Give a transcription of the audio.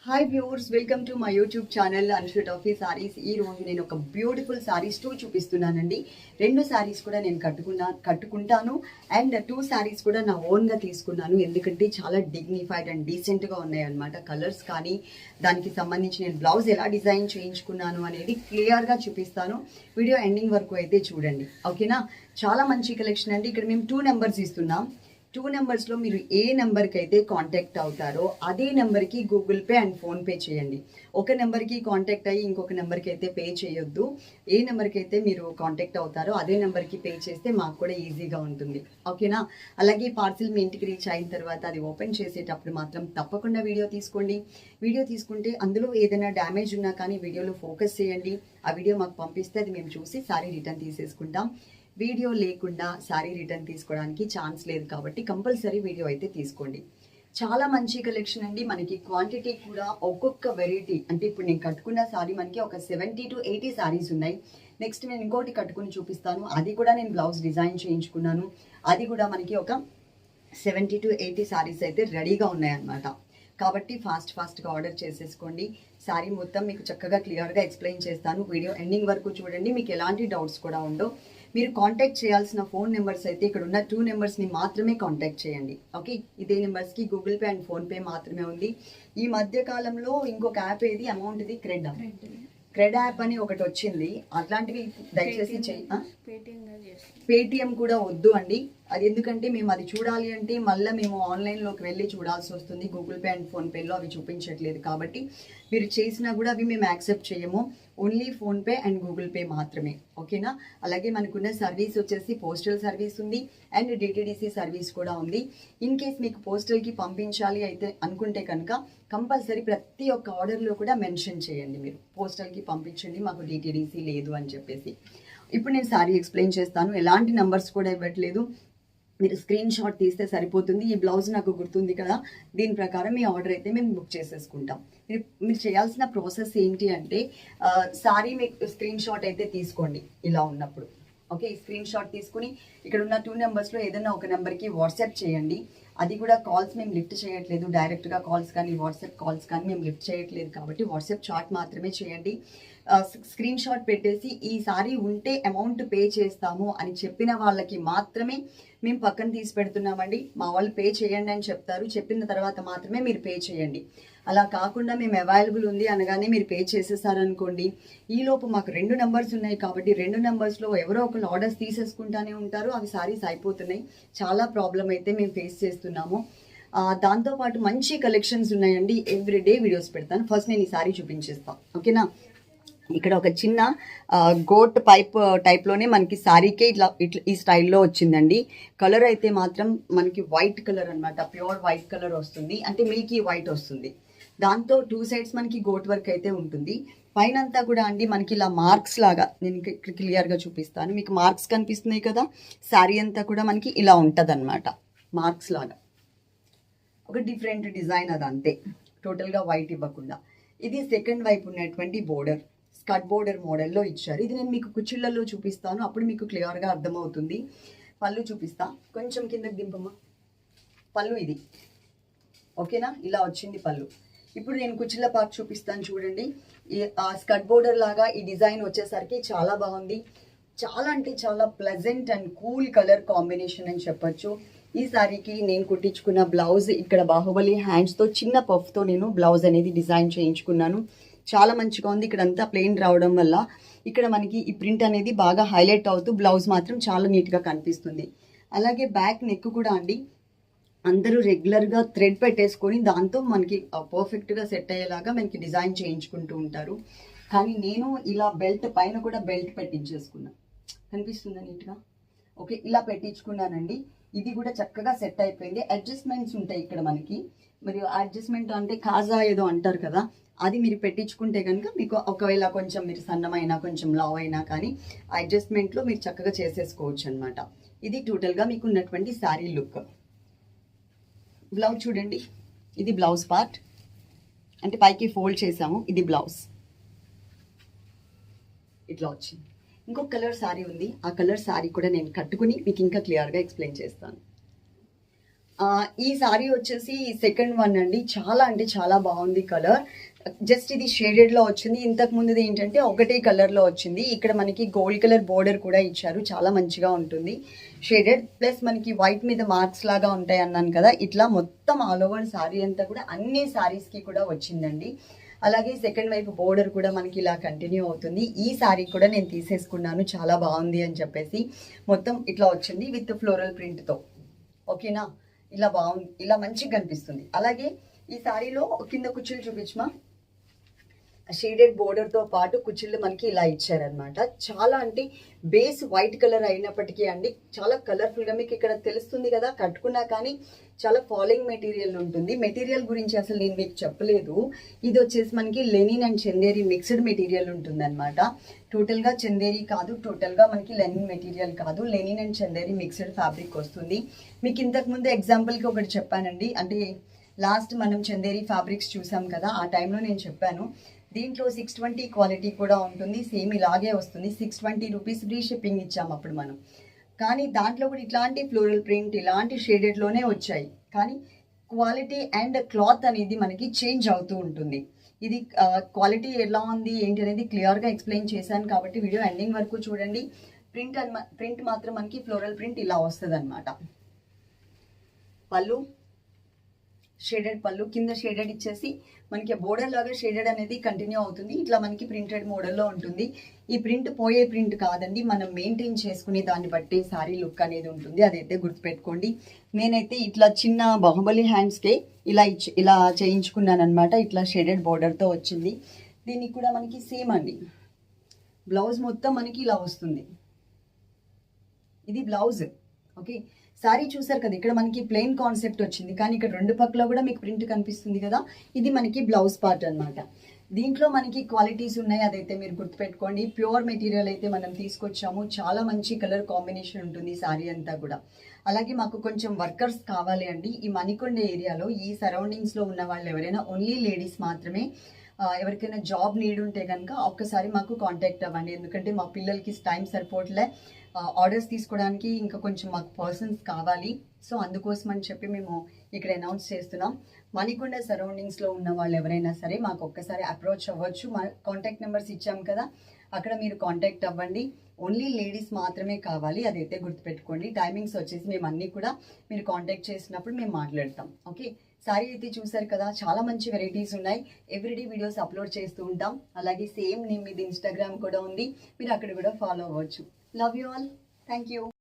Hi viewers, welcome to my YouTube channel అనుషు toffee saris. ఈ రోజు నేను ఒక బ్యూటిఫుల్ సారీస్ టూ చూపిస్తున్నానండి. 2 సారీస్ కూడా నేను కట్టుకుంటాను అండ్ 2 సారీస్ కూడా నా ఓన్గా తీసుకున్నాను. ఎందుకంటే చాలా డిగ్నిఫైడ్ అండ్ డీసెంట్గా ఉన్నాయి అనమాట. కలర్స్ కానీ దానికి సంబంధించి నేను బ్లౌజ్ ఎలా డిజైన్ చేయించుకున్నాను అనేది క్లియర్గా చూపిస్తాను. వీడియో ఎండింగ్ వరకు అయితే చూడండి, ఓకేనా? చాలా మంచి కలెక్షన్ అండి. ఇక్కడ మేము 2 నెంబర్స్ ఇస్తున్నాం. 2 నెంబర్స్లో మీరు ఏ నెంబర్కి అయితే కాంటాక్ట్ అవుతారో అదే నెంబర్కి గూగుల్ పే అండ్ ఫోన్పే చేయండి. ఒక నెంబర్కి కాంటాక్ట్ అయ్యి ఇంకొక నెంబర్కి అయితే పే చేయొద్దు. ఏ నెంబర్కి అయితే మీరు కాంటాక్ట్ అవుతారో అదే నెంబర్కి పే చేస్తే మాకు కూడా ఈజీగా ఉంటుంది, ఓకేనా? అలాగే పార్సిల్ మీ ఇంటికి రీచ్ అయిన తర్వాత అది ఓపెన్ చేసేటప్పుడు మాత్రం తప్పకుండా వీడియో తీసుకోండి. వీడియో తీసుకుంటే అందులో ఏదైనా డ్యామేజ్ ఉన్నా కానీ వీడియోలో ఫోకస్ చేయండి. ఆ వీడియో మాకు పంపిస్తే అది మేము చూసి సారీ రిటర్న్ తీసేసుకుంటాం. వీడియో లేకుండా శారీ రిటర్న్ తీసుకోవడానికి ఛాన్స్ లేదు కాబట్టి కంపల్సరీ వీడియో అయితే తీసుకోండి. చాలా మంచి కలెక్షన్ అండి. మనకి క్వాంటిటీ కూడా ఒక్కొక్క వెరైటీ, అంటే ఇప్పుడు నేను కట్టుకున్న శారీ మనకి ఒక 70 to 80 శారీస్ ఉన్నాయి. నెక్స్ట్ నేను ఇంకోటి కట్టుకుని చూపిస్తాను. అది కూడా నేను బ్లౌజ్ డిజైన్ చేయించుకున్నాను. అది కూడా మనకి ఒక 70 to 80 శారీస్ అయితే రెడీగా ఉన్నాయన్నమాట. కాబట్టి ఫాస్ట్గా ఆర్డర్ చేసేసుకోండి. శారీ మొత్తం మీకు చక్కగా క్లియర్గా ఎక్స్ప్లెయిన్ చేస్తాను. వీడియో ఎండింగ్ వరకు చూడండి, మీకు ఎలాంటి డౌట్స్ కూడా ఉండవు. మీరు కాంటాక్ట్ చేయాల్సిన ఫోన్ నెంబర్స్ అయితే ఇక్కడ ఉన్న 2 నెంబర్స్ని మాత్రమే కాంటాక్ట్ చేయండి, ఓకే? ఇదే నెంబర్స్కి గూగుల్ పే అండ్ ఫోన్పే మాత్రమే ఉంది. ఈ మధ్య కాలంలో ఇంకొక యాప్ ఏది అమౌంట్ది క్రెడ్ యాప్ అని ఒకటి వచ్చింది. అట్లాంటివి దయచేసి పేటిఎం కూడా వద్దు అండి. అది ఎందుకంటే మేము అది చూడాలి అంటే మళ్ళీ మేము ఆన్లైన్లోకి వెళ్ళి చూడాల్సి వస్తుంది. గూగుల్ పే అండ్ ఫోన్పేలో అవి చూపించట్లేదు కాబట్టి మీరు చేసినా కూడా అవి మేము యాక్సెప్ట్ చేయము. Only PhonePe and Google pay మాత్రమే, ఓకేనా? అలాగే మనకున్న సర్వీస్ వచ్చేసి పోస్టల్ సర్వీస్ ఉంది అండ్ డిటిడిసి సర్వీస్ కూడా ఉంది. ఇన్ కేస్ మీకు పోస్టల్కి పంపించాలి అయితే అనుకుంటే కనుక కంపల్సరీ ప్రతి ఒక్క ఆర్డర్లో కూడా మెన్షన్ చేయండి, మీరు పోస్టల్కి పంపించండి మాకు డిటిడిసి లేదు అని చెప్పేసి. ఇప్పుడు నేను సారీ ఎక్స్ప్లెయిన్ చేస్తాను. ఎలాంటి నంబర్స్ కూడా ఇవ్వట్లేదు, మీరు స్క్రీన్ షాట్ తీస్తే సరిపోతుంది. ఈ బ్లౌజ్ నాకు గుర్తుంది కదా, దీని ప్రకారం మీ ఆర్డర్ అయితే మేము బుక్ చేసేసుకుంటాం. మీరు చేయాల్సిన ప్రాసెస్ ఏంటి అంటే సారీ మీకు స్క్రీన్ షాట్ అయితే తీసుకోండి ఇలా ఉన్నప్పుడు, ఓకే? ఈ స్క్రీన్ షాట్ తీసుకుని ఇక్కడ ఉన్న 2 నెంబర్స్లో ఏదైనా ఒక నెంబర్కి వాట్సాప్ చేయండి. అది కూడా కాల్స్ మేము లిఫ్ట్ చేయట్లేదు, డైరెక్ట్గా కాల్స్ కానీ వాట్సాప్ కాల్స్ కానీ మేము లిఫ్ట్ చేయట్లేదు కాబట్టి వాట్సాప్ చాట్ మాత్రమే చేయండి. స్క్రీన్ షాట్ పెట్టేసి ఈ సారీ ఉంటే అమౌంట్ పే చేస్తాము అని చెప్పిన వాళ్ళకి మాత్రమే మేము పక్కన తీసి పెడుతున్నామండి. మా వాళ్ళు పే చేయండి అని చెప్తారు, చెప్పిన తర్వాత మాత్రమే మీరు పే చేయండి. అలా కాకుండా మేము అవైలబుల్ ఉంది అనగానే మీరు పే చేసేసారనుకోండి, ఈలోపు మాకు 2 నెంబర్స్ ఉన్నాయి కాబట్టి 2 నెంబర్స్లో ఎవరో ఒకరు ఆర్డర్స్ తీసేసుకుంటానే ఉంటారు. అవి సారీస్ అయిపోతున్నాయి. చాలా ప్రాబ్లం అయితే మేము ఫేస్ చేస్తున్నాము. దాంతోపాటు మంచి కలెక్షన్స్ ఉన్నాయండి. ఎవ్రీడే వీడియోస్ పెడతాను. ఫస్ట్ నేను ఈ సారీ చూపించేస్తాను, ఓకేనా? ఇక్కడ ఒక చిన్న గోట్ పైప్ టైప్లోనే మనకి శారీకే ఇట్లా ఈ స్టైల్లో వచ్చిందండి. కలర్ అయితే మాత్రం మనకి వైట్ కలర్ అనమాట, ప్యూర్ వైట్ కలర్ వస్తుంది, అంటే మిల్కీ వైట్ వస్తుంది. దాంతో 2 సైడ్స్ మనకి గోట్ వర్క్ అయితే ఉంటుంది. పైన అంతా కూడా అండి మనకి ఇలా మార్క్స్ లాగా, నేను ఇక్కడ క్లియర్గా చూపిస్తాను. మీకు మార్క్స్ కనిపిస్తున్నాయి కదా, శారీ అంతా కూడా మనకి ఇలా ఉంటుంది అనమాట, మార్క్స్ లాగా. ఒక డిఫరెంట్ డిజైన్ అది అంతే, టోటల్గా వైట్ ఇవ్వకుండా. ఇది సెకండ్ వైపు ఉన్నటువంటి బోర్డర్, స్కర్ట్ బోర్డర్ మోడల్లో ఇచ్చారు. ఇది నేను మీకు కుచ్చిళ్ళల్లో చూపిస్తాను, అప్పుడు మీకు క్లియర్గా అర్థమవుతుంది. పళ్ళు చూపిస్తా, కొంచెం కిందకి దింపమ్మా. పళ్ళు ఇది, ఓకేనా? ఇలా వచ్చింది పళ్ళు. ఇప్పుడు నేను కుచ్చిళ్ళ పార్ట్ చూపిస్తాను చూడండి. ఈ స్కర్ట్ బోర్డర్ లాగా ఈ డిజైన్ వచ్చేసరికి చాలా బాగుంది. చాలా అంటే చాలా pleasant and cool colour combination అని చెప్పొచ్చు. ఈ సారీకి నేను కుట్టించుకున్న బ్లౌజ్ ఇక్కడ బాహుబలి హ్యాండ్స్తో చిన్న పఫ్తో నేను బ్లౌజ్ అనేది డిజైన్ చేయించుకున్నాను. చాలా మంచిగా ఉంది. ఇక్కడ అంతా ప్లెయిన్ రావడం వల్ల ఇక్కడ మనకి ఈ ప్రింట్ అనేది బాగా హైలైట్ అవుతూ బ్లౌజ్ మాత్రం చాలా నీట్గా కనిపిస్తుంది. అలాగే బ్యాక్ నెక్ కూడా అండి అందరూ రెగ్యులర్గా థ్రెడ్ పెట్టేసుకొని దాంతో మనకి పర్ఫెక్ట్గా సెట్ అయ్యేలాగా మనకి డిజైన్ చేయించుకుంటూ ఉంటారు. కానీ నేను ఇలా బెల్ట్ పైన కూడా బెల్ట్ పెట్టించేసుకున్నాను, కనిపిస్తుందా నీట్గా? ఓకే, ఇలా పెట్టించుకున్నానండి. ఇది కూడా చక్కగా సెట్ అయిపోయింది. అడ్జస్ట్మెంట్స్ ఉంటాయి ఇక్కడ మనకి. మరియు అడ్జస్ట్మెంట్ అంటే కాజా ఏదో అంటారు కదా, అది మీరు పెట్టించుకుంటే కనుక మీకు ఒకవేళ కొంచెం మీరు సన్నమైనా కొంచెం లావ్ అయినా కానీ అడ్జస్ట్మెంట్లో మీరు చక్కగా చేసేసుకోవచ్చు అనమాట. ఇది టోటల్గా మీకు ఉన్నటువంటి శారీ లుక్. బ్లౌజ్ చూడండి, ఇది బ్లౌజ్ పార్ట్, అంటే పైకి ఫోల్డ్ చేసాము. ఇది బ్లౌజ్ ఇట్లా వచ్చింది. ఇంకొక కలర్ శారీ ఉంది, ఆ కలర్ శారీ కూడా నేను కట్టుకుని మీకు ఇంకా క్లియర్గా ఎక్స్ప్లెయిన్ చేస్తాను. ఈ సారీ వచ్చేసి సెకండ్ వన్ అండి. చాలా అంటే చాలా బాగుంది కలర్. జస్ట్ ఇది షేడెడ్లో వచ్చింది. ఇంతకు ముందుది ఏంటంటే ఒకటే కలర్లో వచ్చింది. ఇక్కడ మనకి గోల్డ్ కలర్ బోర్డర్ కూడా ఇచ్చారు. చాలా మంచిగా ఉంటుంది షేడెడ్. ప్లస్ మనకి వైట్ మీద మార్క్స్ లాగా ఉంటాయి అన్నాను కదా, ఇట్లా మొత్తం ఆల్ ఓవర్ సారీ అంతా కూడా అన్ని సారీస్కి కూడా వచ్చిందండి. అలాగే సెకండ్ వైపు బోర్డర్ కూడా మనకి ఇలా కంటిన్యూ అవుతుంది. ఈ సారీ కూడా నేను తీసేసుకున్నాను, చాలా బాగుంది అని చెప్పేసి. మొత్తం ఇట్లా వచ్చింది విత్ ఫ్లోరల్ ప్రింట్తో. ఓకేనా, ఇలా బాగుంది, ఇలా మంచిగా కనిపిస్తుంది. అలాగే ఈ సారీలో కింద కుచ్చులు చూపించమా. షేడెడ్ బోర్డర్తో పాటు కుచ్చిళ్ళు మనకి ఇలా ఇచ్చారనమాట. చాలా అంటే బేస్ వైట్ కలర్ అయినప్పటికీ అండి చాలా కలర్ఫుల్గా మీకు ఇక్కడ తెలుస్తుంది కదా, కట్టుకున్నా కానీ చాలా ఫాలింగ్ మెటీరియల్ ఉంటుంది. మెటీరియల్ గురించి అసలు నేను మీకు చెప్పలేదు. ఇది వచ్చేసి మనకి Lenin and Chanderi mixed material ఉంటుంది అనమాట. టోటల్గా చందేరి కాదు, టోటల్గా మనకి లెనిన్ మెటీరియల్ కాదు, Lenin and Chanderi mixed fabric వస్తుంది. మీకు ఇంతకుముందు ఎగ్జాంపుల్కి ఒకటి చెప్పానండి, అంటే లాస్ట్ మనం చందేరి ఫ్యాబ్రిక్స్ చూసాం కదా, ఆ టైంలో నేను చెప్పాను దీంట్లో 620 క్వాలిటీ కూడా ఉంటుంది. సేమ్ ఇలాగే వస్తుంది. 620 రూపీస్ ఫ్రీ షిప్పింగ్ ఇచ్చాము అప్పుడు మనం. కానీ దాంట్లో కూడా ఇట్లాంటి ఫ్లోరల్ ప్రింట్ ఇలాంటి షేడెడ్లోనే వచ్చాయి. కానీ క్వాలిటీ అండ్ క్లాత్ అనేది మనకి చేంజ్ అవుతూ ఉంటుంది. ఇది క్వాలిటీ ఎలా ఉంది ఏంటి అనేది క్లియర్గా ఎక్స్ప్లెయిన్ చేశాను కాబట్టి వీడియో ఎండింగ్ వరకు చూడండి. ప్రింట్ మాత్రం మనకి ఫ్లోరల్ ప్రింట్ ఇలా వస్తుంది అనమాట. పళ్ళు షేడెడ్ పళ్ళు, కింద షేడెడ్ ఇచ్చేసి మనకి బోర్డర్ లాగా షేడెడ్ అనేది కంటిన్యూ అవుతుంది. ఇట్లా మనకి ప్రింటెడ్ మోడల్లో ఉంటుంది. ఈ ప్రింట్ పోయే ప్రింట్ కాదండి, మనం మెయింటైన్ చేసుకునే దాన్ని బట్టి సారీ లుక్ అనేది ఉంటుంది. అదైతే గుర్తుపెట్టుకోండి. నేనైతే ఇట్లా చిన్న బాహుబలి హ్యాండ్స్కే ఇలా చేయించుకున్నాను అనమాట. ఇట్లా షేడెడ్ బోర్డర్తో వచ్చింది. దీనికి కూడా మనకి సేమ్ అండి, బ్లౌజ్ మొత్తం మనకి ఇలా వస్తుంది. ఇది బ్లౌజ్. ఓకే, సారీ చూసారు కదా, ఇక్కడ మనకి ప్లెయిన్ కాన్సెప్ట్ వచ్చింది, కానీ ఇక్కడ రెండు పక్కల కూడా మీకు ప్రింట్ కనిపిస్తుంది కదా, ఇది మనకి బ్లౌజ్ పార్ట్ అనమాట. దీంట్లో మనకి క్వాలిటీస్ ఉన్నాయి, అదైతే మీరు గుర్తుపెట్టుకోండి. ప్యూర్ మెటీరియల్ అయితే మనం తీసుకొచ్చాము. చాలా మంచి కలర్ కాంబినేషన్ ఉంటుంది సారీ అంతా కూడా. అలాగే మాకు కొంచెం వర్కర్స్ కావాలి అండి. ఈ మణికొండ ఏరియాలో ఈ సరౌండింగ్స్లో ఉన్న వాళ్ళు ఎవరైనా, ఓన్లీ లేడీస్ మాత్రమే, ఎవరికైనా జాబ్ నీడ్ ఉంటే కనుక ఒక్కసారి మాకు కాంటాక్ట్ అవ్వండి. ఎందుకంటే మా పిల్లలకి టైం సరిపోవట్లే, ఆర్డర్స్ తీసుకోవడానికి ఇంకా కొంచెం మాకు పర్సన్స్ కావాలి. సో అందుకోసం అని చెప్పి మేము ఇక్కడ అనౌన్స్ చేస్తున్నాం. మణికొండ సరౌండింగ్స్లో ఉన్న వాళ్ళు ఎవరైనా సరే మాకు ఒక్కసారి అప్రోచ్ అవ్వచ్చు. మా కాంటాక్ట్ నెంబర్స్ ఇచ్చాం కదా, అక్కడ మీరు కాంటాక్ట్ అవ్వండి. ఓన్లీ లేడీస్ మాత్రమే కావాలి, అదైతే గుర్తుపెట్టుకోండి. టైమింగ్స్ వచ్చేసి మేము అన్నీ కూడా మీరు కాంటాక్ట్ చేసినప్పుడు మేము మాట్లాడతాం. ఓకే, సారీ అయితే చూసారు కదా, చాలా మంచి వెరైటీస్ ఉన్నాయి. ఎవ్రీడే వీడియోస్ అప్లోడ్ చేస్తూ ఉంటాం. అలాగే సేమ్ నేమ్ మీద ఇన్స్టాగ్రామ్ కూడా ఉంది, మీరు అక్కడ కూడా ఫాలో అవ్వచ్చు. Love you all, thank you.